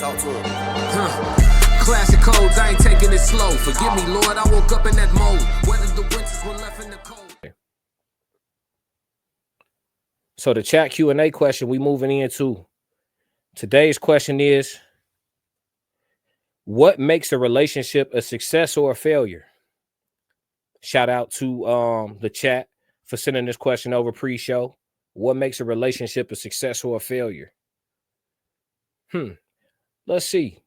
Talk to him. Classic codes, I ain't taking it slow. Forgive me, Lord, I woke up in that mode. Whether the winters were left in the cold. So the chat Q&A question we moving into. Today's question is, what makes a relationship a success or a failure? Shout out to the chat for sending this question over pre-show. What makes a relationship a success or a failure? Let's see.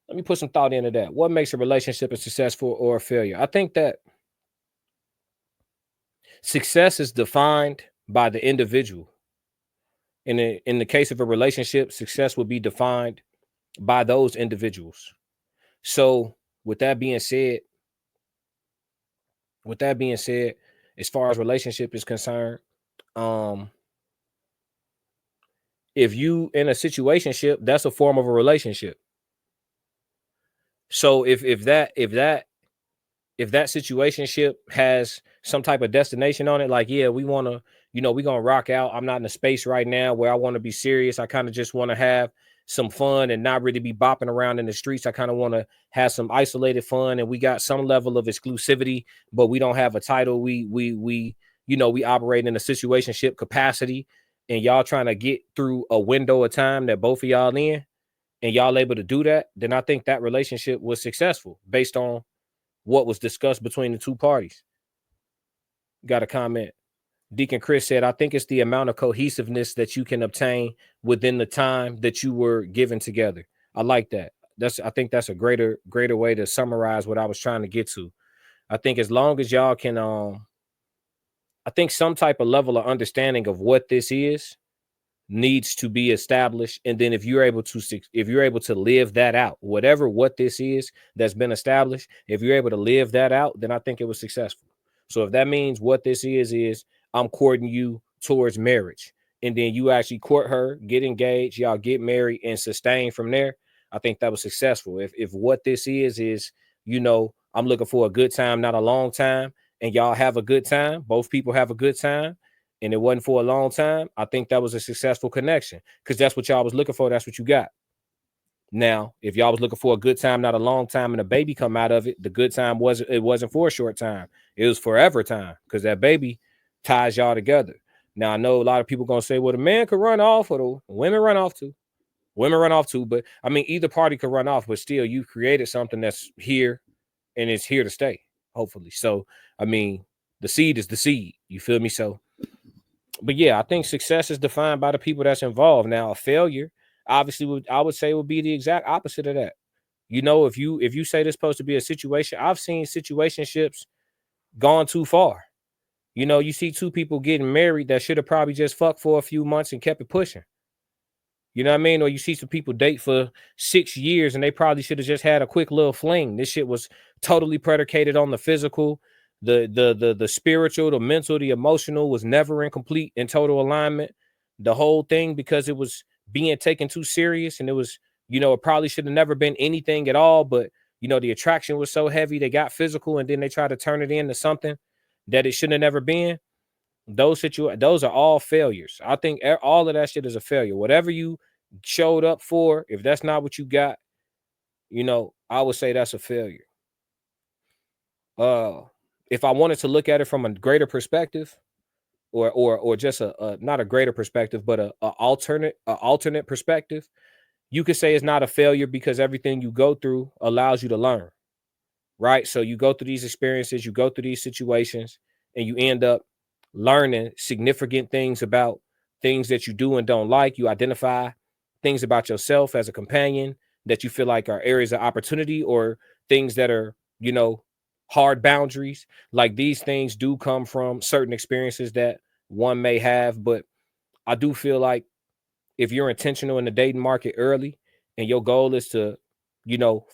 Let me put some thought into that. What makes a relationship a successful or a failure? I think that success is defined by the individual. In the case of a relationship, success would be defined by those individuals. So with that being said, as far as relationship is concerned, if you in a situationship, that's a form of a relationship. So if that situationship has some type of destination on it, like, yeah, we want to, we're going to rock out. I'm not in a space right now where I want to be serious. I kind of just want to have some fun and not really be bopping around in the streets. I kind of want to have some isolated fun, and we got some level of exclusivity, but we don't have a title. We operate in a situationship capacity, and y'all trying to get through a window of time that both of y'all in, and y'all able to do that, then I think that relationship was successful based on what was discussed between the two parties. Got a comment. Deacon Chris said, I think it's the amount of cohesiveness that you can obtain within the time that you were given together. I like that. I think that's a greater way to summarize what I was trying to get to. I think as long as y'all can, I think some type of level of understanding of what this is needs to be established. And then if you're able to live that out, what this is that's been established, if you're able to live that out, then I think it was successful. So if that means what this is I'm courting you towards marriage, and then you actually court her, get engaged, y'all get married and sustain from there, I think that was successful. If what this is, I'm looking for a good time, not a long time, and y'all have a good time, both people have a good time, and it wasn't for a long time, I think that was a successful connection, because that's what y'all was looking for. That's what you got. Now, if y'all was looking for a good time, not a long time, and a baby come out of it, the good time wasn't for a short time. It was forever time, because that baby ties y'all together. Now, I know a lot of people going to say, well, the man could run off, or the women run off too. But I mean, either party could run off, but still you created something that's here and it's here to stay, hopefully. So, I mean, the seed is the seed. You feel me? So, but yeah, I think success is defined by the people that's involved. Now, a failure, obviously, I would say would be the exact opposite of that. If you say this supposed to be a situation, I've seen situationships gone too far. You see two people getting married that should have probably just fucked for a few months and kept it pushing. You know what I mean? Or you see some people date for 6 years and they probably should have just had a quick little fling. This shit was totally predicated on the physical, the spiritual, the mental, the emotional was never in complete and total alignment. The whole thing, because it was being taken too serious, and it was, it probably should have never been anything at all. But, the attraction was so heavy, they got physical, and then they tried to turn it into something that it shouldn't have never been. Those are all failures. I think all of that shit is a failure. Whatever you showed up for, if that's not what you got, I would say that's a failure. If I wanted to look at it from a greater perspective, or just a not a greater perspective, but a alternate perspective, you could say it's not a failure because everything you go through allows you to learn, right? So you go through these experiences, you go through these situations, and you end up learning significant things about things that you do and don't like. You identify things about yourself as a companion that you feel like are areas of opportunity, or things that are, hard boundaries. Like, these things do come from certain experiences that one may have. But I do feel like if you're intentional in the dating market early, and your goal is to,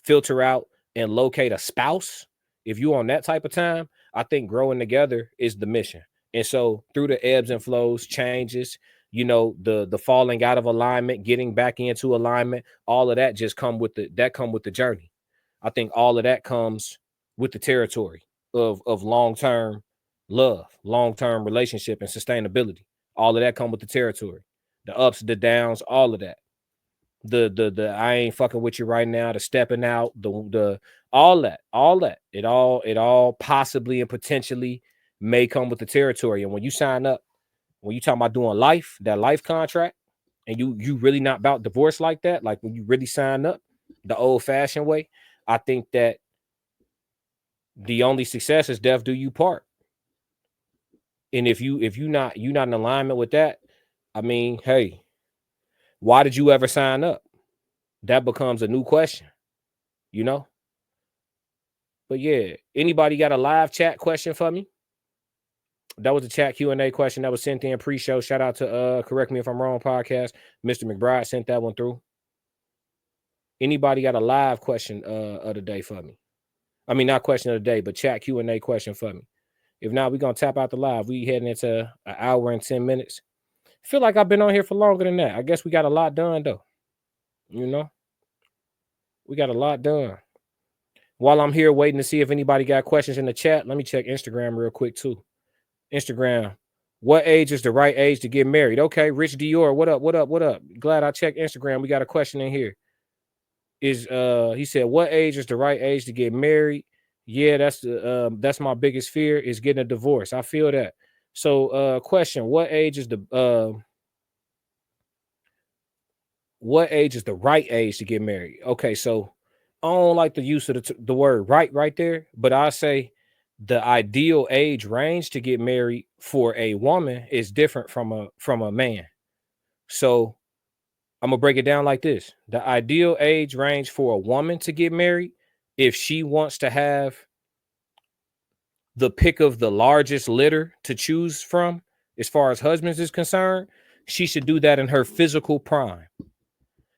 filter out and locate a spouse, if you're on that type of time, I think growing together is the mission. And so through the ebbs and flows, changes, the falling out of alignment, getting back into alignment, all of that just come with the journey. I think all of that comes with the territory of long-term love, long-term relationship, and sustainability. All of that come with the territory, the ups, the downs, all of that. the I ain't fucking with you right now, the stepping out, the all that. It all possibly and potentially may come with the territory. And when you sign up, when you talking about doing life, that life contract, and you really not about divorce like that, like when you really sign up the old fashioned way, I think that the only success is death do you part. And if you not in alignment with that, I mean, hey, why did you ever sign up? That becomes a new question, you know? But yeah, anybody got a live chat question for me? That was the chat Q&A question that was sent in pre-show. Shout out to Correct Me If I'm Wrong podcast. Mr. McBride sent that one through. Anybody got a live question of the day for me? I mean, not question of the day, but chat Q&A question for me. If not, we're going to tap out the live. We heading into an hour and 10 minutes. I feel like I've been on here for longer than that. I guess we got a lot done, though. You know? We got a lot done. While I'm here waiting to see if anybody got questions in the chat, let me check Instagram real quick, too. Instagram. What age is the right age to get married? Okay, Rich Dior. What up? What up? What up? Glad I checked Instagram. We got a question in here. He said, what age is the right age to get married? Yeah, that's my biggest fear is getting a divorce. I feel that. So question, what age is the right age to get married? Okay, so I don't like the use of the word right there, but I say the ideal age range to get married for a woman is different from a man. So I'm gonna break it down like this. The ideal age range for a woman to get married, if she wants to have the pick of the largest litter to choose from, as far as husbands is concerned, she should do that in her physical prime.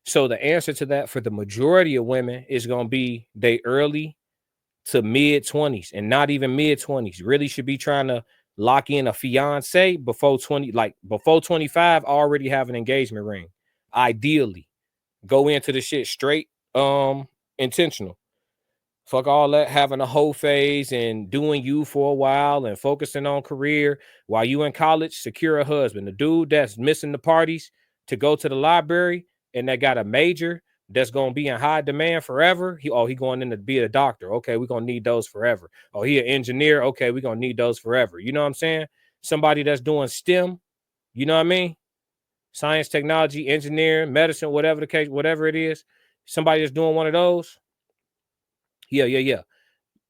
So the answer to that for the majority of women is going to be they early to mid 20s, and not even mid 20s. Really should be trying to lock in a fiance before 20, like before 25, already have an engagement ring. Ideally, go into the shit straight intentional. Fuck all that having a whole phase and doing you for a while and focusing on career while you in college. Secure a husband. The dude that's missing the parties to go to the library and that got a major that's going to be in high demand forever. He going in to be a doctor. Okay, we're going to need those forever. Oh, he an engineer. Okay, we're going to need those forever. You know what I'm saying? Somebody that's doing STEM, you know what I mean? Science, technology, engineering, medicine, whatever the case, whatever it is. Somebody that's doing one of those. Yeah.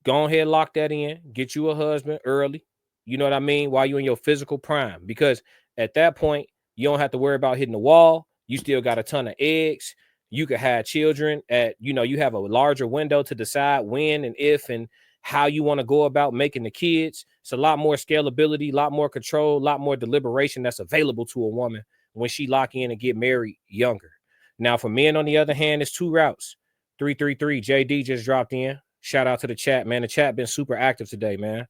Go ahead, lock that in. Get you a husband early. You know what I mean? While you're in your physical prime. Because at that point, you don't have to worry about hitting the wall. You still got a ton of eggs. You could have children at, you have a larger window to decide when and if and how you want to go about making the kids. It's a lot more scalability, a lot more control, a lot more deliberation that's available to a woman when she lock in and get married younger. Now, for men, on the other hand, it's two routes. 333 JD just dropped in. Shout out to the chat, man. The chat been super active today, man.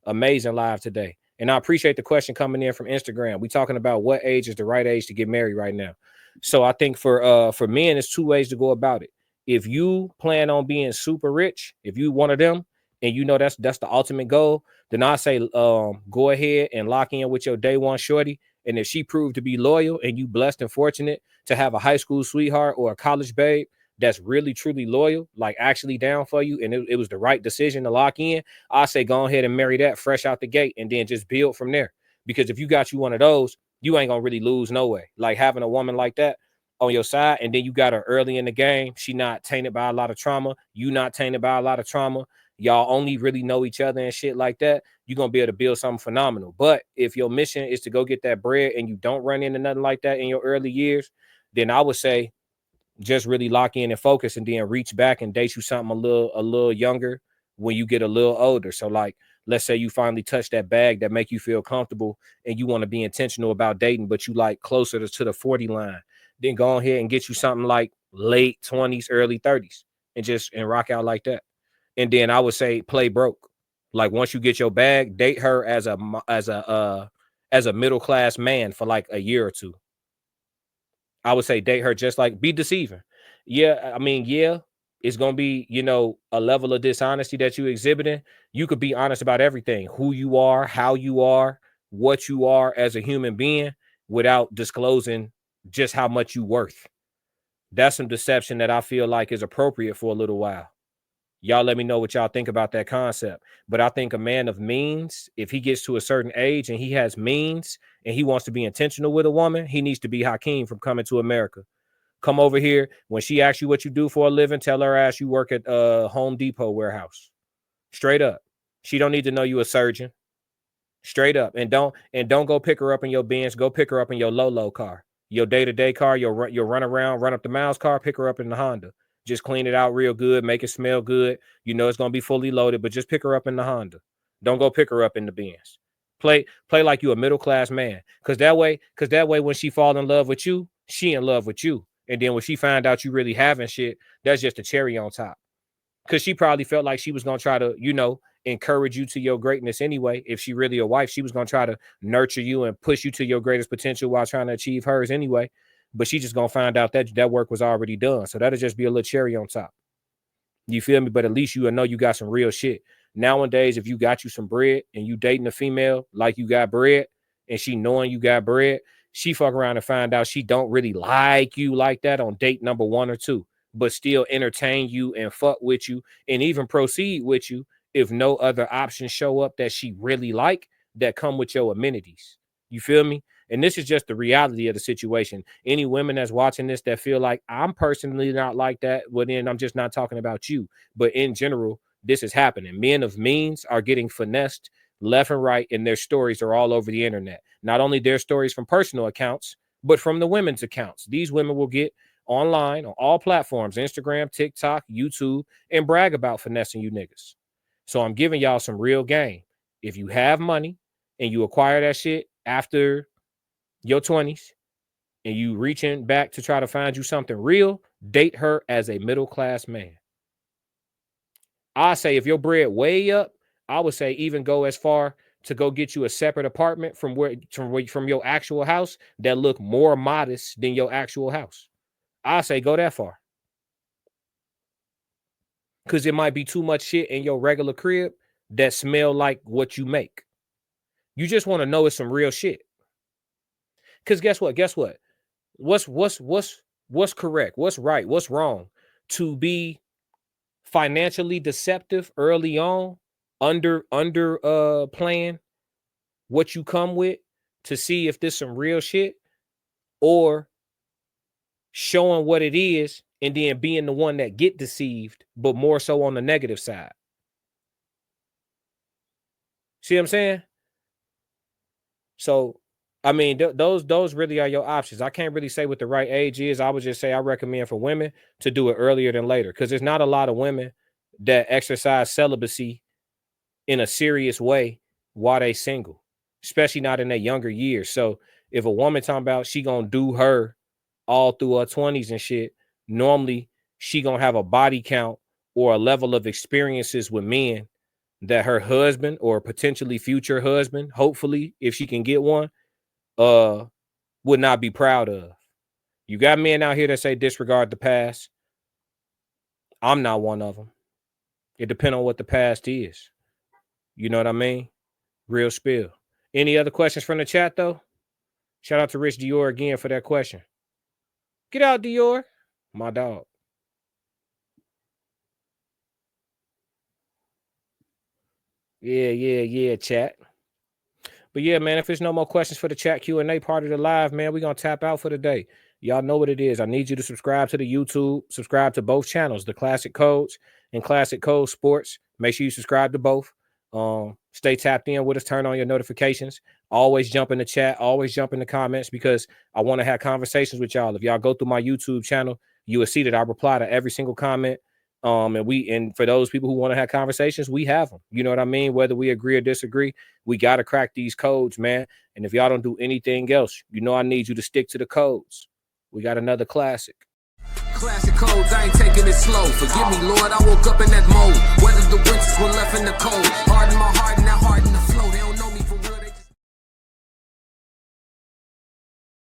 Amazing live today. And I appreciate the question coming in from Instagram. We talking about what age is the right age to get married right now. So I think for men, it's two ways to go about it. If you plan on being super rich, if you one of them, and that's the ultimate goal, then I say go ahead and lock in with your day one shorty. And if she proved to be loyal and you blessed and fortunate to have a high school sweetheart or a college babe that's really truly loyal, like actually down for you, and it was the right decision to lock in, I say go ahead and marry that fresh out the gate and then just build from there. Because if you got you one of those, you ain't gonna really lose no way. Like having a woman like that on your side, and then you got her early in the game, she not tainted by a lot of trauma, you not tainted by a lot of trauma, y'all only really know each other and shit like that, you're gonna be able to build something phenomenal. But if your mission is to go get that bread and you don't run into nothing like that in your early years, then I would say just really lock in and focus, and then reach back and date you something a little younger when you get a little older. So like, let's say you finally touch that bag that make you feel comfortable and you want to be intentional about dating, but you like closer to the 40 line, then go ahead and get you something like late 20s, early 30s and rock out like that. And then I would say play broke. Like once you get your bag, date her as a middle-class man for like a year or two. I would say date her just like be deceiving. Yeah, I mean, yeah, it's going to be, a level of dishonesty that you exhibiting. You could be honest about everything, who you are, how you are, what you are as a human being without disclosing just how much you worth. That's some deception that I feel like is appropriate for a little while. Y'all let me know what y'all think about that concept. But I think a man of means, if he gets to a certain age and he has means and he wants to be intentional with a woman, he needs to be Hakeem from Coming to America. Come over here. When she asks you what you do for a living, tell her ass you work at Home Depot warehouse. Straight up. She don't need to know you a surgeon. Straight up. And don't go pick her up in your Benz. Go pick her up in your Lolo car. Your day-to-day car, your run around, run up the miles car, pick her up in the Honda. Just clean it out real good, make it smell good. You know it's gonna be fully loaded, but just pick her up in the Honda. Don't go pick her up in the Benz. Play like you a middle-class man. Cause that way when she fall in love with you, she in love with you. And then when she find out you really having shit, that's just a cherry on top. Cause she probably felt like she was gonna try to, encourage you to your greatness anyway. If she really a wife, she was gonna try to nurture you and push you to your greatest potential while trying to achieve hers anyway. But she just gonna find out that work was already done. So that'll just be a little cherry on top. You feel me? But at least you know you got some real shit. Nowadays, if you got you some bread and you dating a female like you got bread and she knowing you got bread, she fuck around and find out she don't really like you like that on date number 1 or 2, but still entertain you and fuck with you and even proceed with you if no other options show up that she really like that come with your amenities. You feel me? And this is just the reality of the situation. Any women that's watching this that feel like I'm personally not like that, well, then I'm just not talking about you. But in general, this is happening. Men of means are getting finessed left and right, and their stories are all over the internet. Not only their stories from personal accounts, but from the women's accounts. These women will get online on all platforms, Instagram, TikTok, YouTube, and brag about finessing you niggas. So I'm giving y'all some real game. If you have money and you acquire that shit after your 20s and you reaching back to try to find you something real, date her as a middle-class man. I say if your bread way up, I would say even go as far to go get you a separate apartment from your actual house that look more modest than your actual house. I say go that far. Because it might be too much shit in your regular crib that smell like what you make. You just want to know it's some real shit. Because guess what? What's correct? What's right? What's wrong? To be financially deceptive early on, under playing what you come with to see if this some real shit, or showing what it is and then being the one that get deceived, but more so on the negative side. See what I'm saying? So, I mean, those really are your options. I can't really say what the right age is. I would just say I recommend for women to do it earlier than later, because there's not a lot of women that exercise celibacy in a serious way while they single, especially not in their younger years. So if a woman talking about she gonna do her all through her 20s and shit, normally she gonna have a body count or a level of experiences with men that her husband or potentially future husband, hopefully if she can get one, would not be proud of. You got men out here that say disregard the past. I'm not one of them. It depends on what the past is. You know what I mean? Real spill. Any other questions from the chat though? Shout out to Rich Dior again for that question. Get out, Dior. My dog. Yeah, chat. But yeah, man, if there's no more questions for the chat Q&A part of the live, man, we're going to tap out for the day. Y'all know what it is. I need you to subscribe to the YouTube, subscribe to both channels, the Classic Codes and Classic Code Sports. Make sure you subscribe to both. Stay tapped in with us, turn on your notifications. Always jump in the chat, always jump in the comments, because I want to have conversations with y'all. If y'all go through my YouTube channel, you will see that I reply to every single comment. And for those people who want to have conversations, we have them. You know what I mean? Whether we agree or disagree, we got to crack these codes, man. And if y'all don't do anything else, you know I need you to stick to the codes. We got another classic. Classic codes, I ain't taking it slow. Forgive me, Lord, I woke up in that mode. Whether the winters were left in the cold. Harden my heart and that heart in the